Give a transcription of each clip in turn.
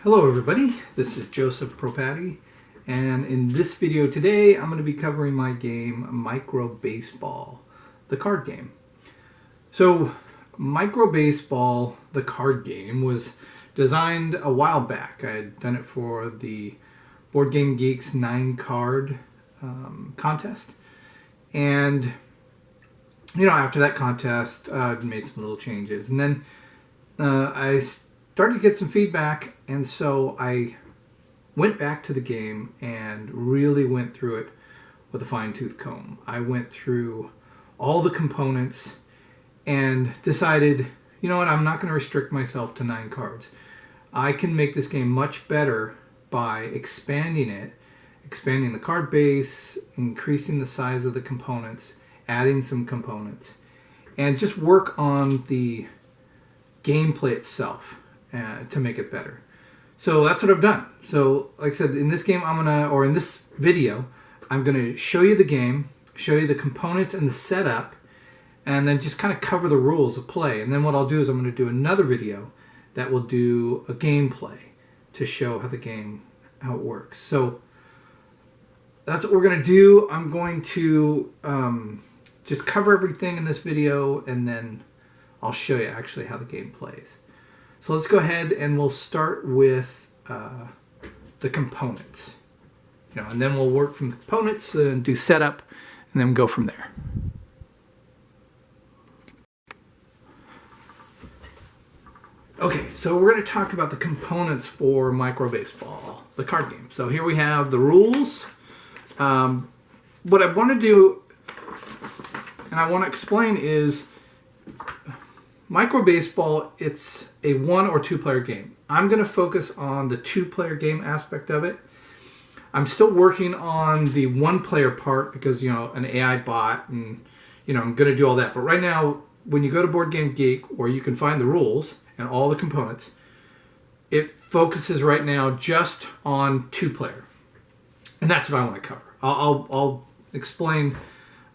Hello everybody, this is Joseph Propati, and in this video today I'm going to be covering my game Micro Baseball, the card game. So Micro Baseball, the card game, was designed a while back. I had done it for the Board Game Geeks 9-card contest, and after that contest I made some little changes, and then I started to get some feedback, and so I went back to the game and really went through it with a fine-tooth comb. I went through all the components and decided, you know what, I'm not going to restrict myself to 9 cards. I can make this game much better by expanding it, expanding the card base, increasing the size of the components, adding some components, and just work on the gameplay itself to make it better. So that's what I've done. So like I said, in this game in this video, I'm gonna show you the game, show you the components and the setup, and then just kind of cover the rules of play. And then what I'll do is I'm gonna do another video that will do a gameplay to show how it works. So that's what we're gonna do. I'm going to just cover everything in this video, and then I'll show you actually how the game plays. So let's go ahead and we'll start with the components. And then we'll work from the components and do setup, and then go from there. Okay, so we're going to talk about the components for Micro Baseball, the card game. So here we have the rules. What I want to do, and I want to explain, is Micro Baseball, it's a 1 or 2 player game. I'm going to focus on the 2-player game aspect of it. I'm still working on the 1-player part because, an AI bot, and, I'm going to do all that. But right now, when you go to Board Game Geek, where you can find the rules and all the components, it focuses right now just on 2-player. And that's what I want to cover. I'll explain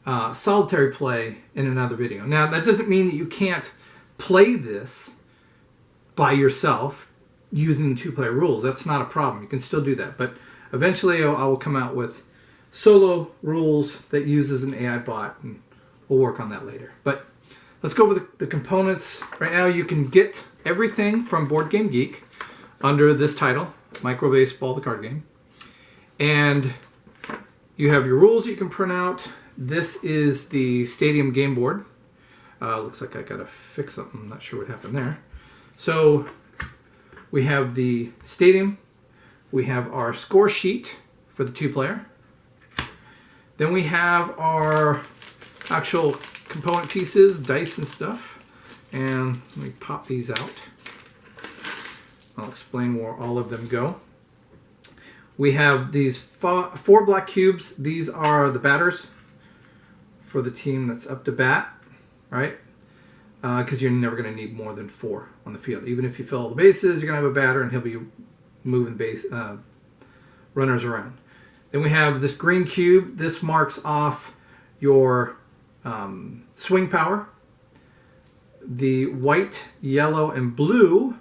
solitary play in another video. Now, that doesn't mean that you can't play this by yourself using the 2-player rules. That's not a problem. You can still do that. But eventually I will come out with solo rules that uses an AI bot, and we'll work on that later. But let's go over the components. Right now you can get everything from Board Game Geek under this title, Micro Baseball, the card game. And you have your rules that you can print out. This is the Stadium game board. Looks like I gotta fix something. I'm not sure what happened there. So we have the Stadium. We have our score sheet for the 2-player. Then we have our actual component pieces, dice and stuff. And let me pop these out. I'll explain where all of them go. We have these 4 black cubes. These are the batters for the team that's up to bat. Right? Because you're never going to need more than 4 on the field. Even if you fill all the bases, you're going to have a batter, and he'll be moving runners around. Then we have this green cube. This marks off your swing power. The white, yellow, and blue,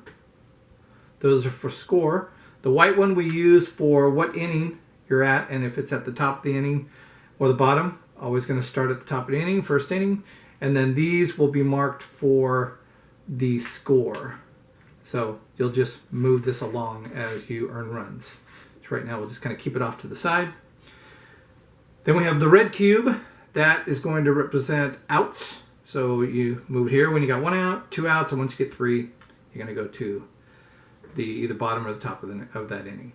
those are for score. The white one we use for what inning you're at, and if it's at the top of the inning or the bottom, always going to start at the top of the inning, first inning. And then these will be marked for the score. So you'll just move this along as you earn runs. So right now we'll just kind of keep it off to the side. Then we have the red cube. That is going to represent outs. So you move here when you got 1 out, 2 outs, and once you get 3, you're going to go to the either bottom or the top of that inning.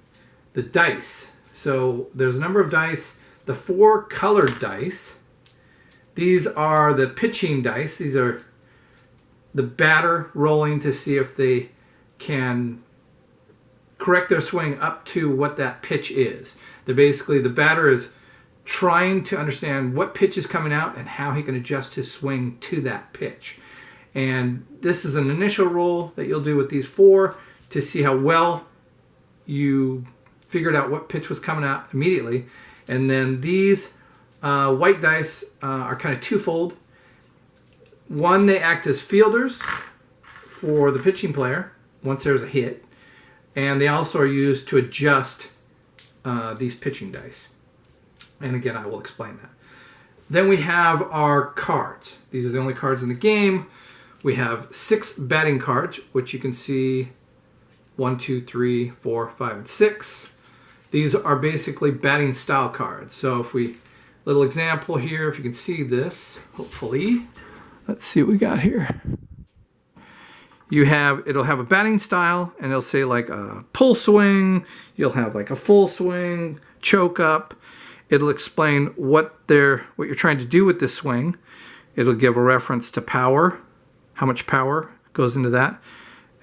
The dice. So there's a number of dice. The 4 colored dice. These are the pitching dice. These are the batter rolling to see if they can correct their swing up to what that pitch is. They're basically, the batter is trying to understand what pitch is coming out and how he can adjust his swing to that pitch. And this is an initial roll that you'll do with these 4 to see how well you figured out what pitch was coming out immediately. And then these white dice are kind of twofold. One, they act as fielders for the pitching player once there's a hit. And they also are used to adjust these pitching dice. And again, I will explain that. Then we have our cards. These are the only cards in the game. We have 6 batting cards, which you can see 1, 2, 3, 4, 5, and 6. These are basically batting style cards. So if we, little example here, if you can see this, hopefully. Let's see what we got here. It'll have a batting style, and it'll say like a pull swing. You'll have like a full swing, choke up. It'll explain what you're trying to do with this swing. It'll give a reference to power, how much power goes into that,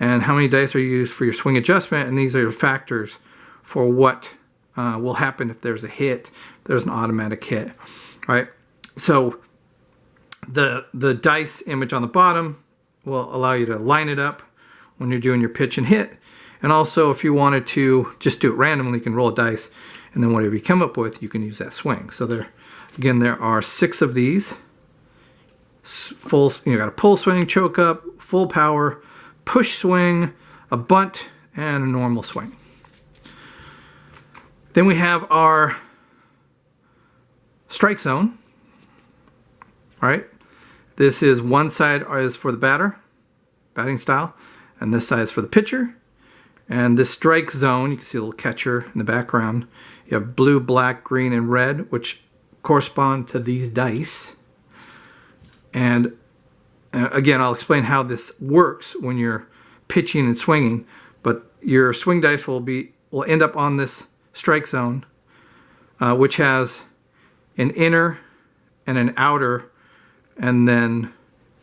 and how many dice are used for your swing adjustment. And these are your factors for what will happen if there's a hit, if there's an automatic hit, right? So the dice image on the bottom will allow you to line it up when you're doing your pitch and hit. And also, if you wanted to just do it randomly, you can roll a dice, and then whatever you come up with, you can use that swing. So there are 6 of these. You got a pull swing, choke up, full power, push swing, a bunt, and a normal swing. Then we have our strike zone. All right. This is one side is for the batting style, and this side is for the pitcher. And this strike zone, you can see a little catcher in the background. You have blue, black, green, and red, which correspond to these dice. And again, I'll explain how this works when you're pitching and swinging. But your swing dice will end up on this strike zone, which has an inner and an outer, and then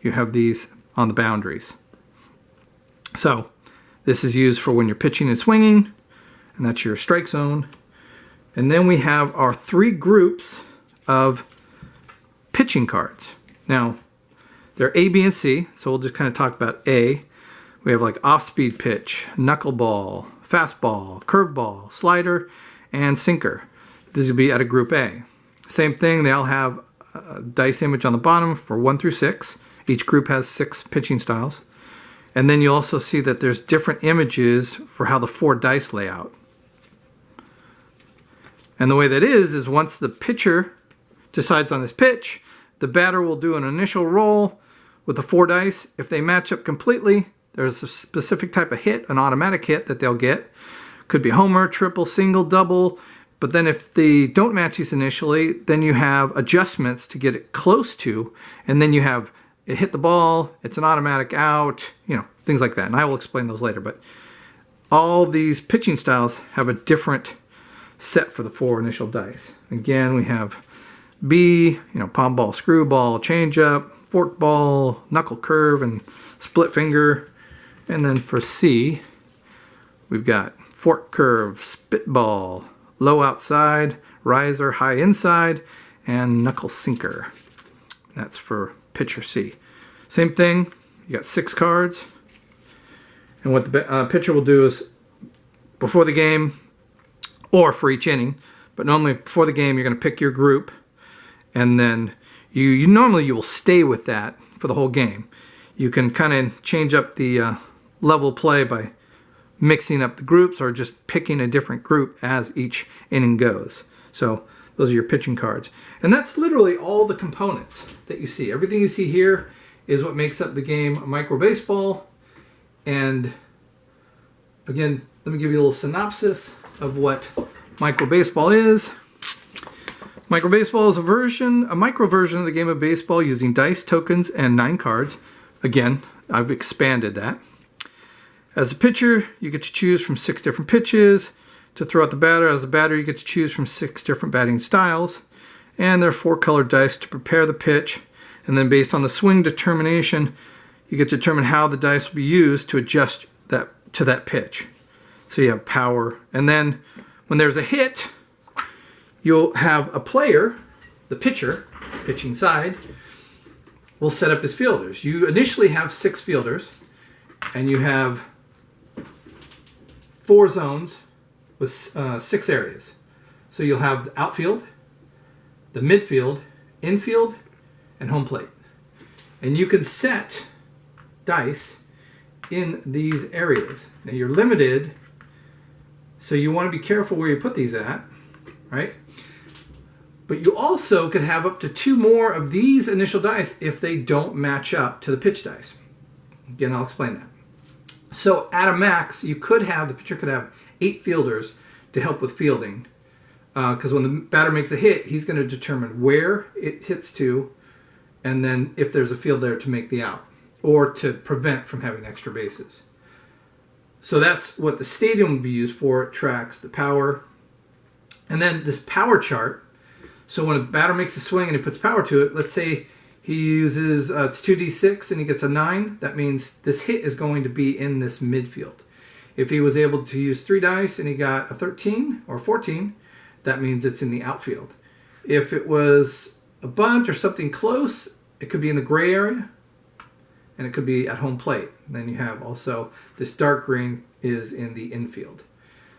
you have these on the boundaries. So this is used for when you're pitching and swinging, and that's your strike zone. And then we have our 3 groups of pitching cards. Now, they're A, B, and C, so we'll just kind of talk about A. We have like off-speed pitch, knuckleball, fastball, curveball, slider, and sinker. These will be out of Group A. Same thing, they all have a dice image on the bottom for 1 through 6. Each group has 6 pitching styles. And then you also see that there's different images for how the 4 dice lay out. And the way that is once the pitcher decides on his pitch, the batter will do an initial roll with the 4 dice. If they match up completely, there's a specific type of hit, an automatic hit that they'll get. Could be homer, triple, single, double. But then if they don't match these initially, then you have adjustments to get it close to. And then you have it hit the ball, it's an automatic out, things like that. And I will explain those later. But all these pitching styles have a different set for the 4 initial dice. Again, we have B, palm ball, screwball, changeup, fork ball, knuckle curve, and split finger. And then for C, we've got fork curve, spitball, low outside, riser, high inside, and knuckle sinker. That's for pitcher C. Same thing, you got 6 cards. And what the pitcher will do is, before the game, or for each inning, but normally before the game, you're going to pick your group, and then you normally will stay with that for the whole game. You can kind of change up the level of play by mixing up the groups or just picking a different group as each inning goes. So those are your pitching cards. And that's literally all the components that you see. Everything you see here is what makes up the game Micro Baseball. And again, let me give you a little synopsis of what Micro Baseball is. Micro Baseball is a micro version of the game of baseball using dice, tokens, and 9 cards. Again, I've expanded that. As a pitcher, you get to choose from 6 different pitches to throw out the batter. As a batter, you get to choose from 6 different batting styles. And there are 4 colored dice to prepare the pitch. And then based on the swing determination, you get to determine how the dice will be used to adjust that to that pitch. So you have power. And then when there's a hit, you'll have a player, the pitcher, pitching side, will set up his fielders. You initially have 6 fielders, and you have 4 zones with 6 areas. So you'll have the outfield, the midfield, infield, and home plate. And you can set dice in these areas. Now you're limited So you want to be careful where you put these at, right? But you also could have up to 2 more of these initial dice if they don't match up to the pitch dice. Again, I'll explain that. So at a max, the pitcher could have 8 fielders to help with fielding. Because when the batter makes a hit, he's going to determine where it hits to, and then if there's a field there to make the out, or to prevent from having extra bases. So that's what the stadium would be used for. It tracks the power. And then this power chart, so when a batter makes a swing and he puts power to it, let's say he uses, it's 2d6 and he gets a 9, that means this hit is going to be in this midfield. If he was able to use 3 dice and he got a 13 or 14, that means it's in the outfield. If it was a bunt or something close, it could be in the gray area, and it could be at home plate. And then you have also this dark green is in the infield.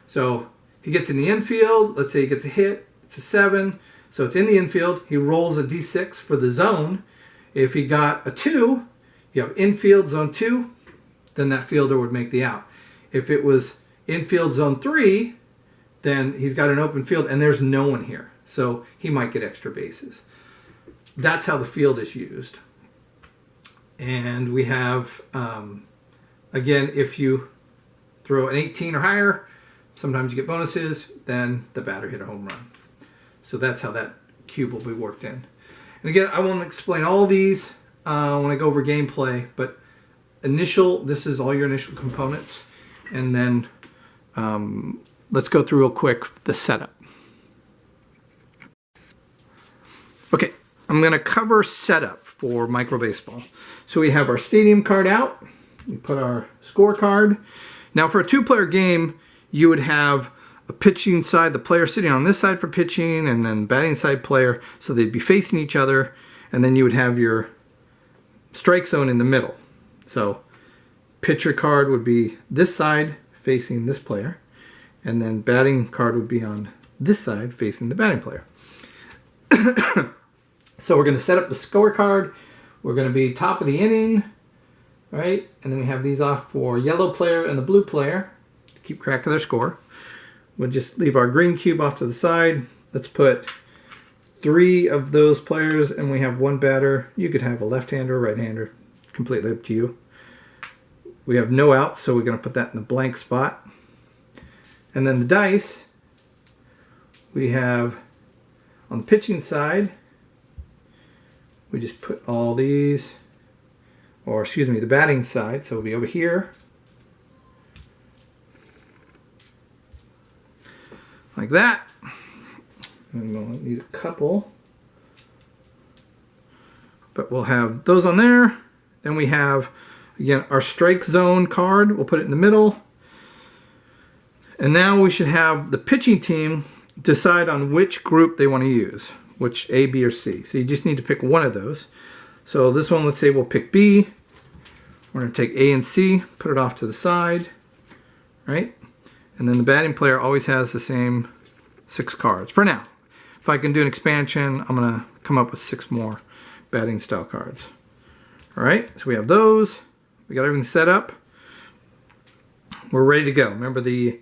So he gets in the infield, let's say he gets a hit, it's a 7, so it's in the infield. He rolls a d6 for the zone. If he got a 2, you have infield zone 2, then that fielder would make the out. If it was infield zone 3, then he's got an open field and there's no one here. So he might get extra bases. That's how the field is used. And we have, again, if you throw an 18 or higher, sometimes you get bonuses, then the batter hit a home run. So that's how that cube will be worked in. And again, I won't explain all these when I go over gameplay, but this is all your initial components. And then let's go through real quick the setup. Okay, I'm going to cover setup for micro baseball. So we have our stadium card out. We put our scorecard. Now for a 2-player game, you would have a pitching side, the player sitting on this side for pitching, and then batting side player, so they'd be facing each other, and then you would have your strike zone in the middle. So pitcher card would be this side facing this player, and then batting card would be on this side facing the batting player. So we're going to set up the scorecard. We're going to be top of the inning, right? And then we have these off for yellow player and the blue player to keep track of their score. We'll just leave our green cube off to the side. Let's put 3 of those players, and we have 1 batter. You could have a left-hander or right-hander, completely up to you. We have no outs, so we're going to put that in the blank spot. And then the dice, we have on the pitching side, we just put all these, or excuse me, the batting side, so it'll be over here. Like that. And we'll need a couple. But we'll have those on there. Then we have, again, our strike zone card. We'll put it in the middle. And now we should have the pitching team decide on which group they want to use, which A, B, or C. So you just need to pick one of those. So this one, let's say we'll pick B. We're going to take A and C, put it off to the side, right? And then the batting player always has the same 6 cards for now. If I can do an expansion, I'm going to come up with 6 more batting style cards. All right, so we have those. We got everything set up. We're ready to go. Remember, the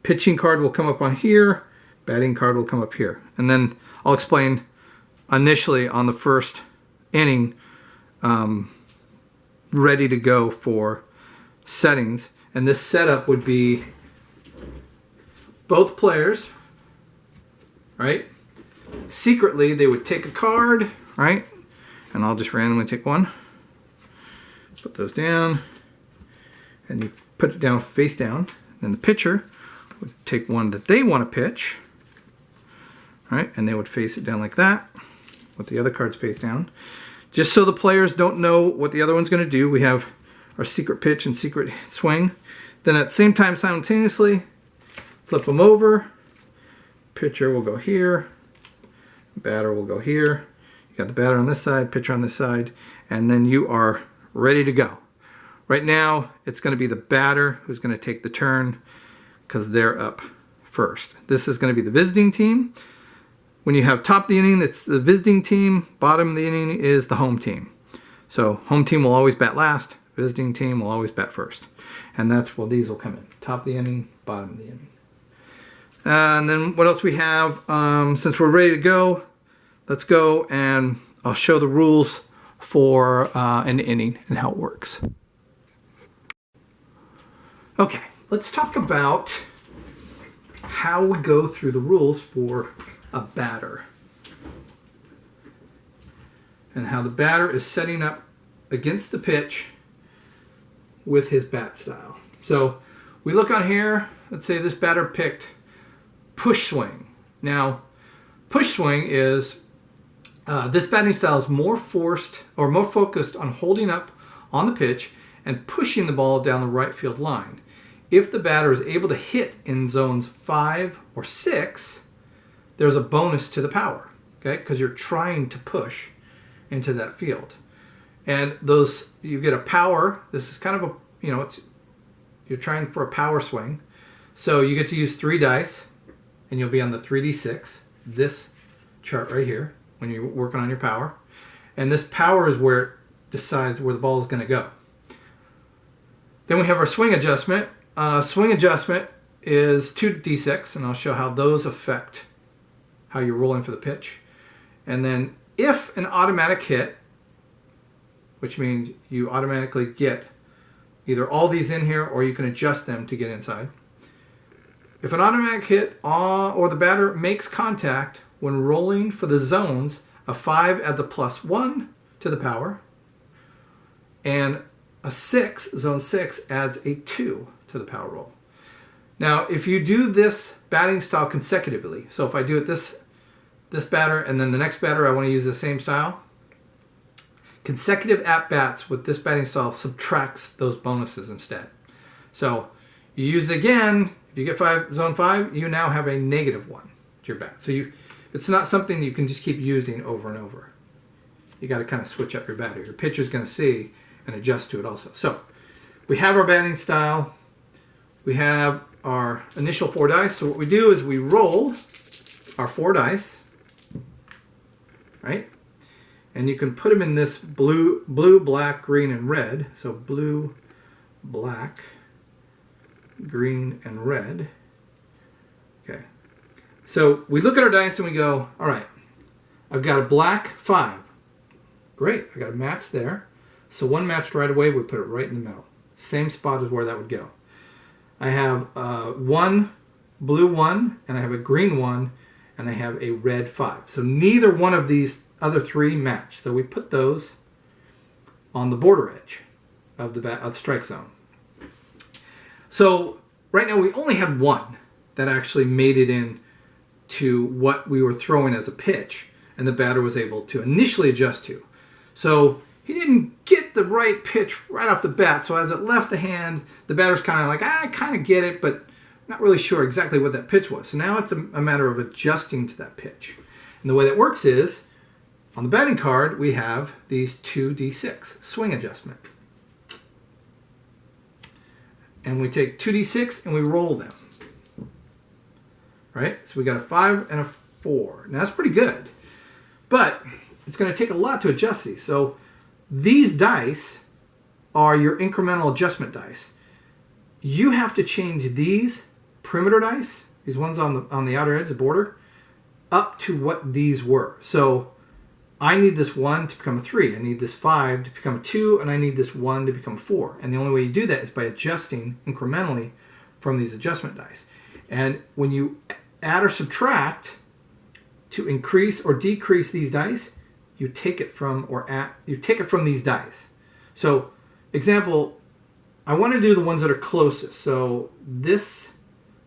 pitching card will come up on here. Batting card will come up here. And then I'll explain initially on the first inning, ready to go for settings. And this setup would be both players, right? Secretly, they would take a card, right? And I'll just randomly take one. Put those down. And you put it down face down. Then the pitcher would take one that they want to pitch. Right? And they would face it down like that with the other cards face down. Just so the players don't know what the other one's going to do, we have our secret pitch and secret swing. Then at the same time, simultaneously, flip them over. Pitcher will go here. Batter will go here. You got the batter on this side, pitcher on this side, and then you are ready to go. Right now, it's going to be the batter who's going to take the turn because they're up first. This is going to be the visiting team. When you have top of the inning, it's the visiting team. Bottom of the inning is the home team. So home team will always bat last. Visiting team will always bat first. And that's where these will come in. Top of the inning, bottom of the inning. And then what else we have? Since we're ready to go, let's go and I'll show the rules for an inning and how it works. Okay, let's talk about how we go through the rules for a batter and how the batter is setting up against the pitch with his bat style. So we look on here, let's say this batter picked push swing. Now, push swing is, this batting style is more focused on holding up on the pitch and pushing the ball down the right field line. If the batter is able to hit in zones 5 or 6, there's a bonus to the power, okay? Because you're trying to push into that field. And those, you get a power, this is kind of a, you're trying for a power swing. So you get to use 3 dice, and you'll be on the 3d6, this chart right here, when you're working on your power. And this power is where it decides where the ball is going to go. Then we have our swing adjustment. Swing adjustment is 2d6, and I'll show how those affect how you're rolling for the pitch. And then if an automatic hit, which means you automatically get either all these in here or you can adjust them to get inside. If an automatic hit or the batter makes contact when rolling for the zones, a 5 adds a +1 to the power, and a 6, zone 6, adds a 2 to the power roll. Now, if you do this batting style consecutively, so if I do it this batter and then the next batter I want to use the same style, consecutive at-bats with this batting style subtracts those bonuses instead. So you use it again, if you get zone 5, you now have a -1 to your bat. So it's not something you can just keep using over and over. You got to kind of switch up your batter. Your pitcher's going to see and adjust to it also. So we have our batting style. We have our initial 4 dice. So what we do is we roll our 4 dice, right? And you can put them in this blue, black, green, and red. So blue, black, green, and red. Okay. So we look at our dice and we go, all right, I've got a black 5. Great, I got a match there. So one matched right away, we put it right in the middle. Same spot as where that would go. I have one blue 1, and I have a green 1, and I have a red 5. So neither one of these other 3 match. So we put those on the border edge of the strike zone. So right now we only had 1 that actually made it in to what we were throwing as a pitch, and the batter was able to initially adjust to. So he didn't get the right pitch right off the bat. So as it left the hand, the batter's kind of like, I kind of get it, but not really sure exactly what that pitch was. So now it's a matter of adjusting to that pitch. And the way that works is, on the batting card, we have these 2d6, swing adjustment. And we take 2d6 and we roll them. Right? So we got a 5 and a 4. Now that's pretty good. But it's going to take a lot to adjust these. So these dice are your incremental adjustment dice. You have to change these perimeter dice, these ones on the outer edge, the border, up to what these were. So I need this 1 to become a 3. I need this 5 to become a 2, and I need this 1 to become a 4. And the only way you do that is by adjusting incrementally from these adjustment dice. And when you add or subtract to increase or decrease these dice, you take it from these dice. So, example, I want to do the ones that are closest. So this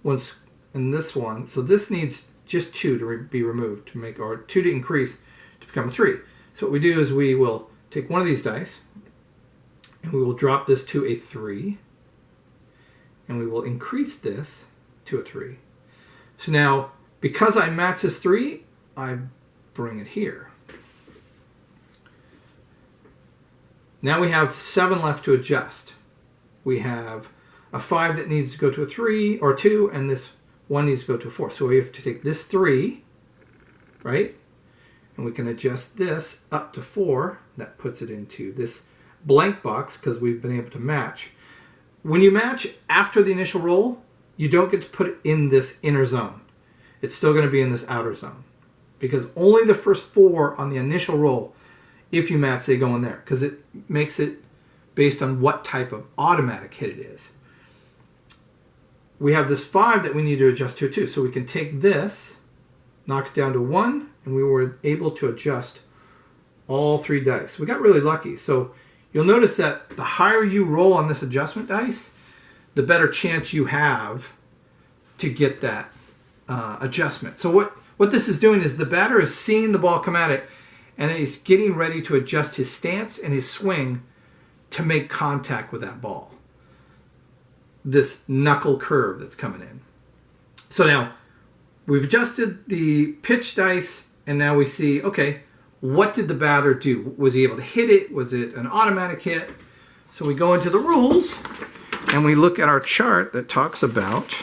one's and this one. So this needs just 2 to be removed to make, or 2 to increase to become 3. So what we do is we will take one of these dice and we will drop this to a 3, and we will increase this to a 3. So now, because I match this 3, I bring it here. Now we have 7 left to adjust. We have a 5 that needs to go to a 3 or 2, and this 1 needs to go to a 4. So we have to take this 3, right? And we can adjust this up to 4. That puts it into this blank box because we've been able to match. When you match after the initial roll, you don't get to put it in this inner zone. it's still going to be in this outer zone. Because only the first 4 on the initial roll, if you match, they go in there. Because it makes it based on what type of automatic hit it is. We have this 5 that we need to adjust to too. So we can take this, knock it down to 1, and we were able to adjust all 3 dice. We got really lucky. So you'll notice that the higher you roll on this adjustment dice, the better chance you have to get that adjustment. So what this is doing is the batter is seeing the ball come at it, and he's getting ready to adjust his stance and his swing to make contact with that ball. This knuckle curve that's coming in. So now we've adjusted the pitch dice, and now we see, okay, what did the batter do? Was he able to hit it? Was it an automatic hit? So we go into the rules, and we look at our chart that talks about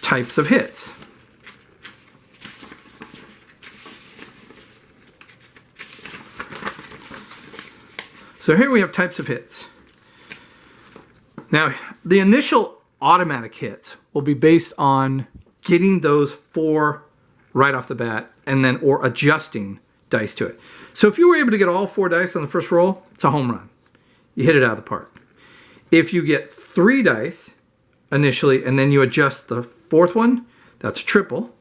types of hits. So here we have types of hits. Now, the initial automatic hits will be based on getting those 4 right off the bat and then or adjusting dice to it. So if you were able to get all 4 dice on the first roll, it's a home run. You hit it out of the park. If you get 3 dice initially and then you adjust the 4th one, that's a triple.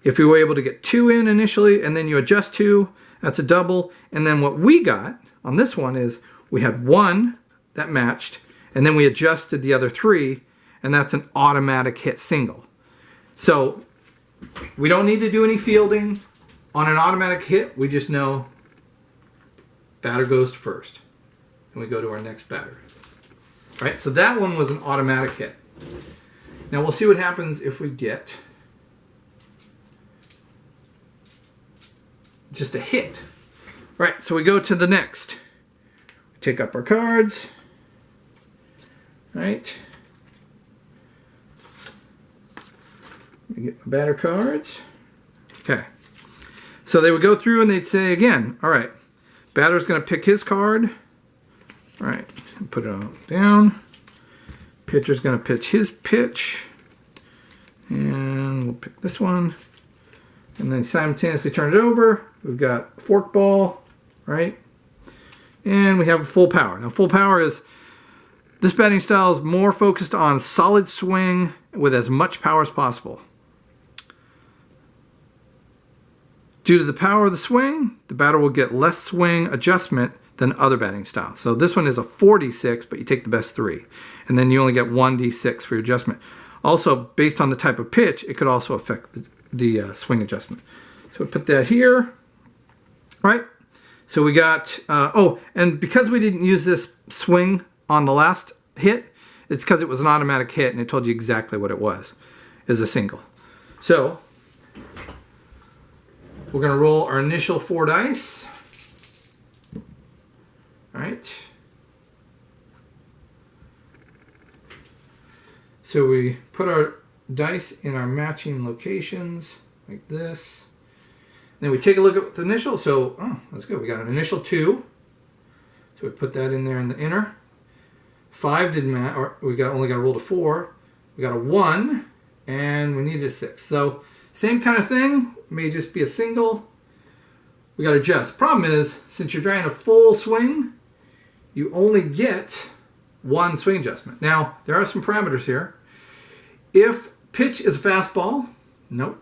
If you were able to get 2 in initially and then you adjust 2, that's a double. And then what we got on this one is we had 1 that matched, and then we adjusted the other 3, and that's an automatic hit single. So we don't need to do any fielding on an automatic hit. We just know batter goes first, and we go to our next batter. All right, so that one was an automatic hit. Now we'll see what happens if we get just a hit. All right, so we go to the next. We take up our cards. All right. Let me get my batter cards. Okay. So they would go through and they'd say again, all right, batter's going to pick his card. All right, put it on down. Pitcher's going to pitch his pitch. And we'll pick this one. And then simultaneously turn it over. We've got a fork ball, right? And we have full power. Now full power is, this batting style is more focused on solid swing with as much power as possible. Due to the power of the swing, the batter will get less swing adjustment than other batting styles. So this one is a 4d6, but you take the best 3. And then you only get 1d6 for your adjustment. Also, based on the type of pitch, it could also affect the swing adjustment. So we put that here. Right? So we got, and because we didn't use this swing on the last hit, it's because it was an automatic hit and it told you exactly what it was, as a single. So we're going to roll our initial 4 dice. All right. So we put our dice in our matching locations like this. Then we take a look at the initial. So, that's good. We got an initial 2. So we put that in there in the inner. 5 didn't match, or we only got to roll to 4. We got a 1, and we needed a 6. So same kind of thing. May just be a single. We got to adjust. Problem is, since you're trying a full swing, you only get 1 swing adjustment. Now, there are some parameters here. If pitch is a fastball, nope.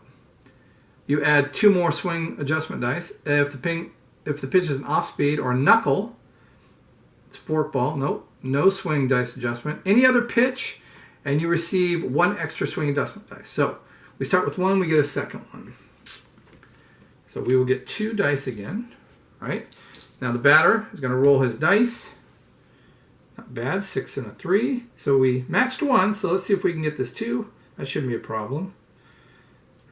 You add 2 more swing adjustment dice. If the pitch is an off speed or knuckle, it's fork ball, nope. No swing dice adjustment. Any other pitch, and you receive 1 extra swing adjustment dice. So we start with 1, we get a second one. So we will get 2 dice again, right? Now the batter is going to roll his dice. Not bad, 6 and a 3. So we matched 1, so let's see if we can get this 2. That shouldn't be a problem.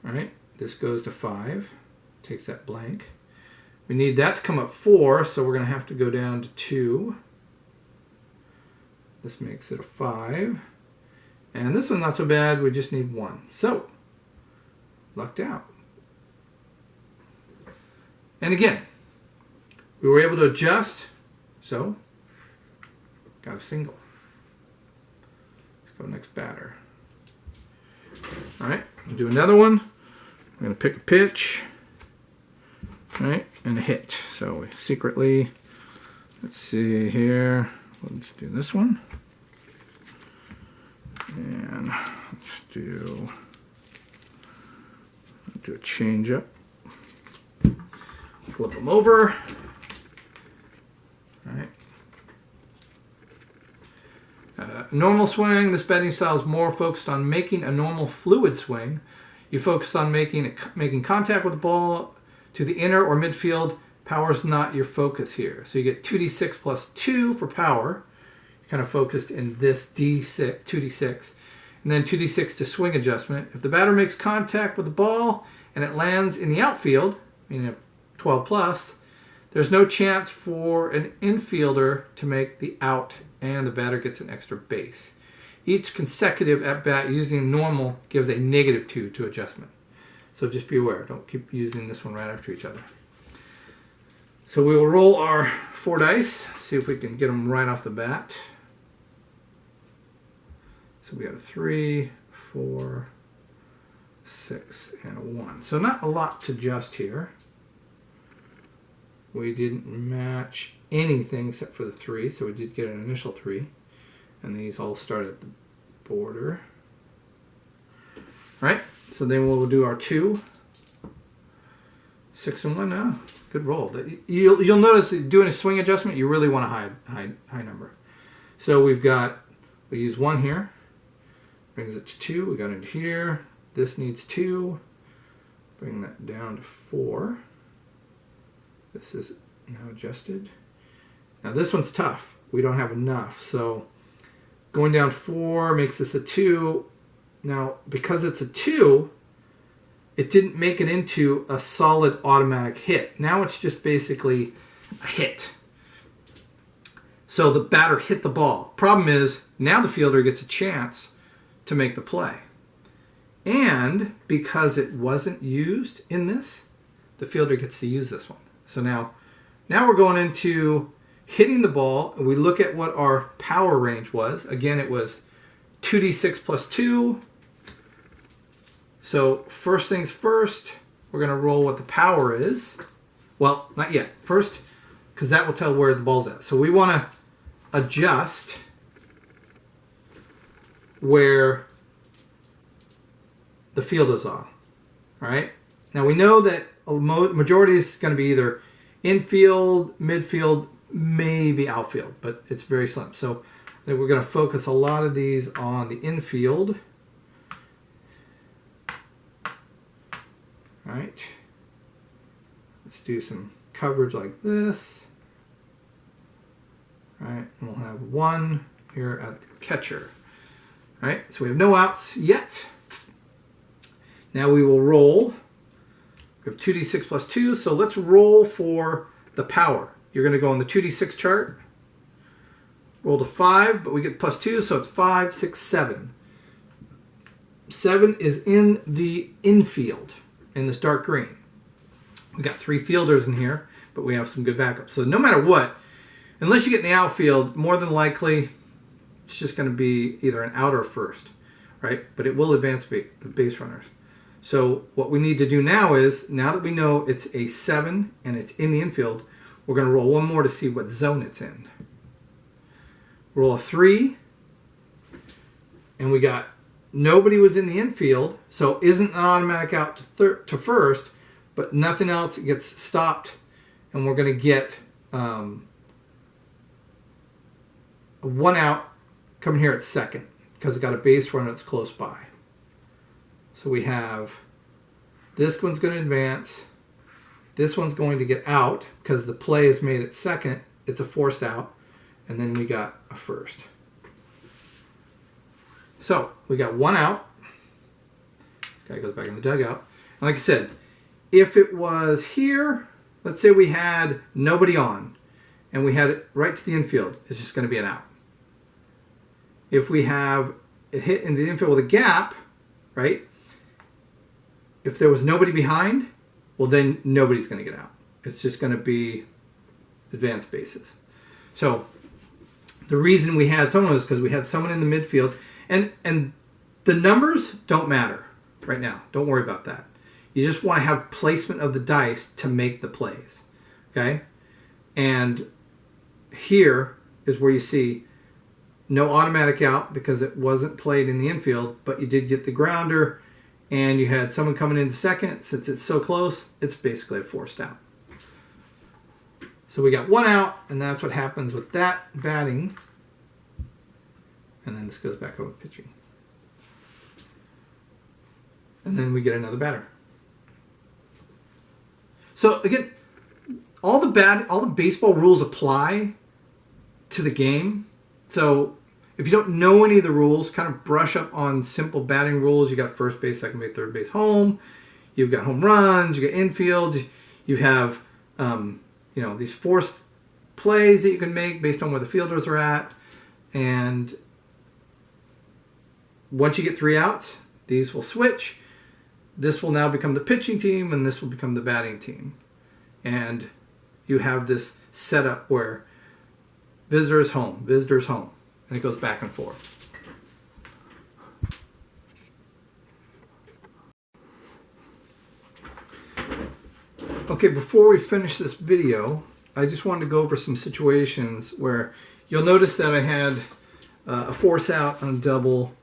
All right, this goes to 5. Takes that blank. We need that to come up 4, so we're going to have to go down to 2. This makes it a 5. And this one's not so bad, we just need 1. So, lucked out. And again, we were able to adjust, so got a single. Let's go next batter. All right, we'll do another one. I'm going to pick a pitch, right, and a hit. So we secretly, let's see here. Let's do this one. And let's do a change up. Flip them over. All right. Normal swing. This batting style is more focused on making a normal fluid swing. You focus on making contact with the ball to the inner or midfield. Power is not your focus here. So you get 2d6 plus 2 for power. You're kind of focused in this d6, 2d6. And then 2d6 to swing adjustment. If the batter makes contact with the ball and it lands in the outfield, meaning a 12 plus, there's no chance for an infielder to make the out and the batter gets an extra base. Each consecutive at bat using normal gives a -2 to adjustment. So just be aware. Don't keep using this one right after each other. So we will roll our 4 dice, see if we can get them right off the bat. So we got a 3, 4, 6, and a 1. So not a lot to adjust here. We didn't match anything except for the 3, so we did get an initial 3. And these all start at the border. Right, so then we'll do our 2. 6 and 1 now. Good roll. You'll notice that doing a swing adjustment, you really want a high number. So we use 1 here. Brings it to 2. We got it here. This needs 2. Bring that down to 4. This is now adjusted. Now this one's tough. We don't have enough. So going down 4 makes this a 2. Now because it's a 2, it didn't make it into a solid automatic hit. Now it's just basically a hit. So the batter hit the ball. Problem is, now the fielder gets a chance to make the play. And because it wasn't used in this, the fielder gets to use this one. So now we're going into hitting the ball, and we look at what our power range was. Again, it was 2d6 plus 2. So first things first, we're going to roll what the power is. Well, not yet. First, because that will tell where the ball's at. So we want to adjust where the field is on. All right. Now we know that a majority is going to be either infield, midfield, maybe outfield, but it's very slim. So then we're going to focus a lot of these on the infield. All right. Let's do some coverage like this. All right. And we'll have 1 here at the catcher. All right. So we have no outs yet. Now we will roll. We have 2d6 plus 2. So let's roll for the power. You're going to go on the 2d6 chart. Roll to 5, but we get plus 2, so it's 5, 6, 7. 7 is in the infield, in this dark green. We got 3 fielders in here, but we have some good backup. So no matter what, unless you get in the outfield, more than likely, it's just going to be either an out or first, right? But it will advance the base runners. So what we need to do now is, now that we know it's a 7 and it's in the infield, we're going to roll 1 more to see what zone it's in. Roll a 3, and we got nobody was in the infield, so isn't an automatic out to first, but nothing else gets stopped, and we're going to get a 1 out coming here at second because it got a base runner that's close by. So we have this one's going to advance. This one's going to get out because the play is made at second. It's a forced out. And then we got a first. So we got 1 out. This guy goes back in the dugout. And like I said, if it was here, let's say we had nobody on and we had it right to the infield, it's just going to be an out. If we have it hit into the infield with a gap, right? If there was nobody behind, well, then nobody's going to get out. It's just going to be advanced bases. So the reason we had someone was because we had someone in the midfield, and The numbers don't matter right now. Don't worry about that. You just want to have placement of the dice to make the plays. Okay? And here is where you see no automatic out because it wasn't played in the infield, but you did get the grounder, and you had someone coming into second. Since it's so close, it's basically a forced out. So we got one out, and that's what happens with that batting. And then this goes back over pitching. And then we get another batter. So again, all the baseball rules apply to the game. So if you don't know any of the rules, kind of brush up on simple batting rules. You got first base, second base, third base, home. You've got home runs. You got infield. You have these forced plays that you can make based on where the fielders are at. And once you get 3 outs, these will switch. This will now become the pitching team, and this will become the batting team. And you have this setup where visitors home, and it goes back and forth. Okay, before we finish this video, I just wanted to go over some situations where you'll notice that I had a force out on a double,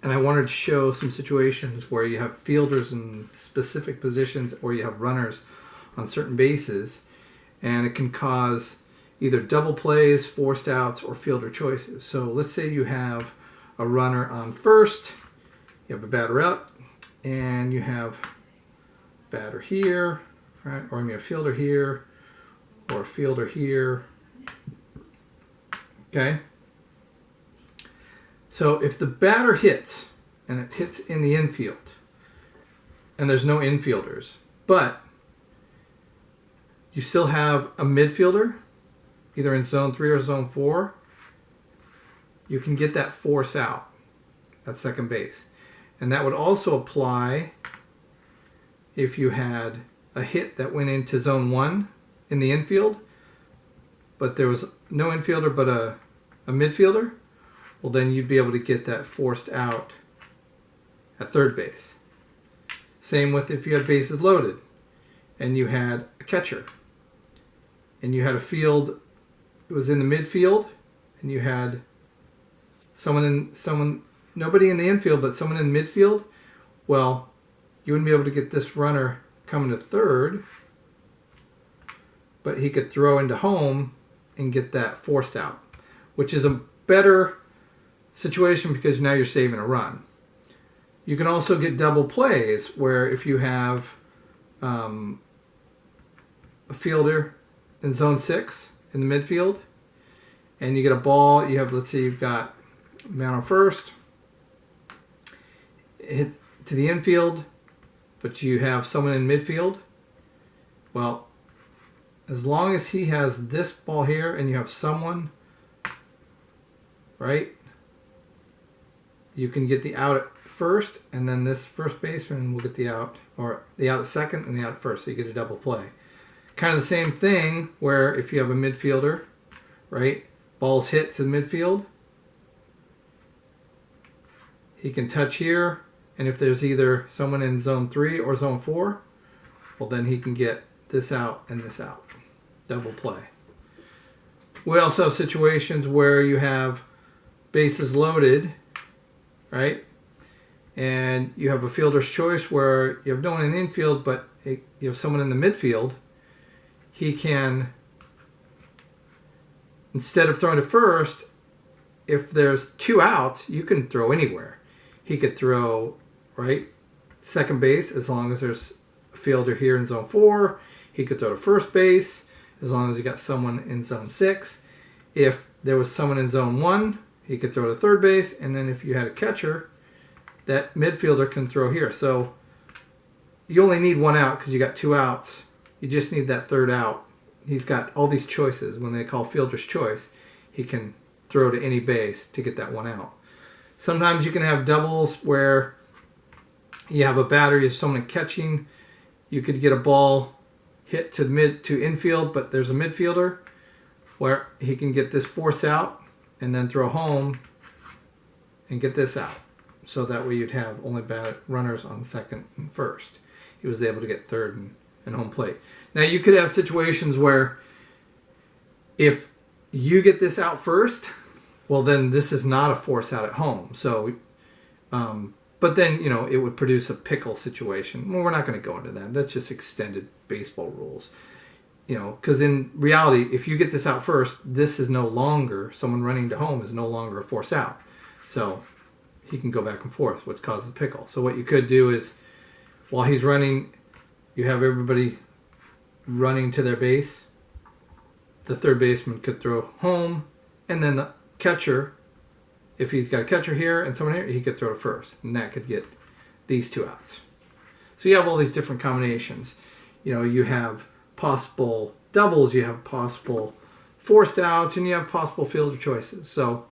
and I wanted to show some situations where you have fielders in specific positions or you have runners on certain bases, and it can cause either double plays, forced outs, or fielder choices. So let's say you have a runner on first, you have a batter up, and you have a batter here, right? Or maybe a fielder here, or a fielder here. Okay? So if the batter hits, and it hits in the infield, and there's no infielders, but you still have a midfielder, either in zone 3 or zone 4, you can get that force out at second base. And that would also apply if you had a hit that went into zone 1 in the infield, but there was no infielder but a midfielder. Well, then you'd be able to get that forced out at third base. Same with if you had bases loaded and you had a catcher and you had a field, it was in the midfield, and you had nobody in the infield but someone in the midfield. Well, you wouldn't be able to get this runner coming to third, but he could throw into home and get that forced out, which is a better situation because now you're saving a run. You can also get double plays where if you have a fielder in zone 6 in the midfield and you get a ball, you have, let's say you've got man on first, hit to the infield, but you have someone in midfield. Well, as long as he has this ball here and you have someone, right, you can get the out at first, and then this first baseman will get the out, or the out at second and the out at first, so you get a double play. Kind of the same thing where if you have a midfielder, right, ball's hit to the midfield, he can touch here, and if there's either someone in zone 3 or zone 4, well then he can get this out and this out. Double play. We also have situations where you have bases loaded, right? And you have a fielder's choice where you have no one in the infield, but you have someone in the midfield. He can, instead of throwing to first, if there's 2 outs, you can throw anywhere. He could throw, right, second base as long as there's a fielder here in zone 4. He could throw to first base as long as you got someone in zone 6. If there was someone in zone 1, he could throw to third base. And then if you had a catcher, that midfielder can throw here. So you only need 1 out because you got 2 outs. You just need that third out. He's got all these choices. When they call fielder's choice, he can throw to any base to get that 1 out. Sometimes you can have doubles where you have a batter, you have someone catching. You could get a ball hit to infield, but there's a midfielder where he can get this force out and then throw home and get this out. so that way you'd have only runners on second and first. He was able to get third and home plate. Now you could have situations where if you get this out first, well then this is not a force out at home. So, but then it would produce a pickle situation. Well, we're not going to go into that. That's just extended baseball rules. Because in reality, if you get this out first, this is no longer, someone running to home is no longer a force out. So he can go back and forth, which causes a pickle. So what you could do is, while he's running, you have everybody running to their base. The third baseman could throw home, and then the catcher, if he's got a catcher here and someone here, he could throw to first, and that could get these 2 outs. So you have all these different combinations. You have possible doubles, you have possible forced outs, and you have possible fielder choices. So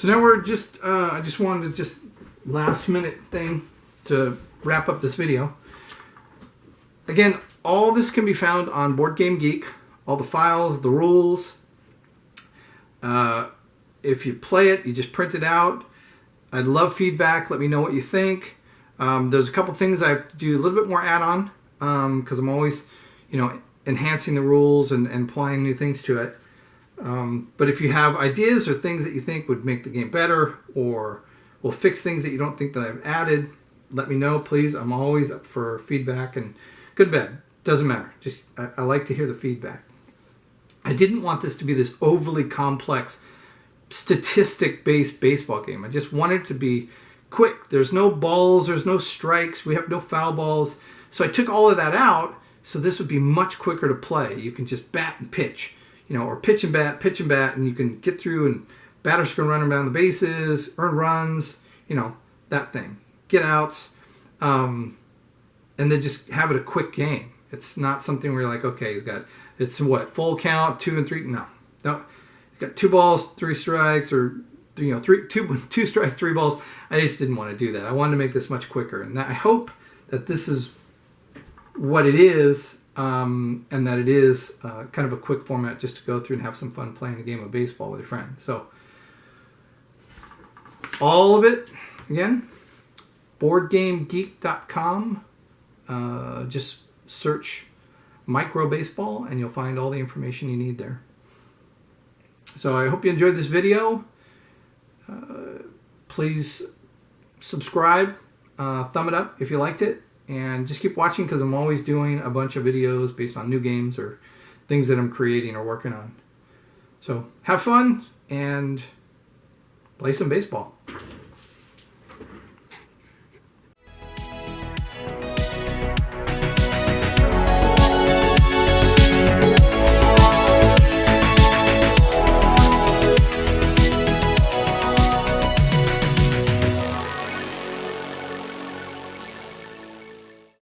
now we're just, I just wanted to just last minute thing to wrap up this video. Again, all this can be found on Board Game Geek, all the files, the rules. If you play it, you just print it out. I'd love feedback. Let me know what you think. There's a couple things I do a little bit more add-on because I'm always, enhancing the rules and applying new things to it. But if you have ideas or things that you think would make the game better or will fix things that you don't think that I've added, let me know, please. I'm always up for feedback, and good bad. Doesn't matter. Just I like to hear the feedback. I didn't want this to be this overly complex statistic-based baseball game. I just wanted it to be quick. There's no balls, there's no strikes, we have no foul balls. So I took all of that out so this would be much quicker to play. You can just bat and pitch, or pitch and bat, and you can get through and batters can run down the bases, earn runs, that thing. Get outs, and then just have it a quick game. It's not something where you're like, okay, it's full count, 2 and 3. No. He's got 2 balls, 3 strikes, or two strikes, 3 balls. I just didn't want to do that. I wanted to make this much quicker, and I hope that this is what it is, and that it is kind of a quick format just to go through and have some fun playing a game of baseball with your friends. So all of it, again, BoardGameGeek.com. Just search Micro Baseball and you'll find all the information you need there. So I hope you enjoyed this video. Please subscribe, thumb it up if you liked it, and just keep watching because I'm always doing a bunch of videos based on new games or things that I'm creating or working on. So have fun and play some baseball.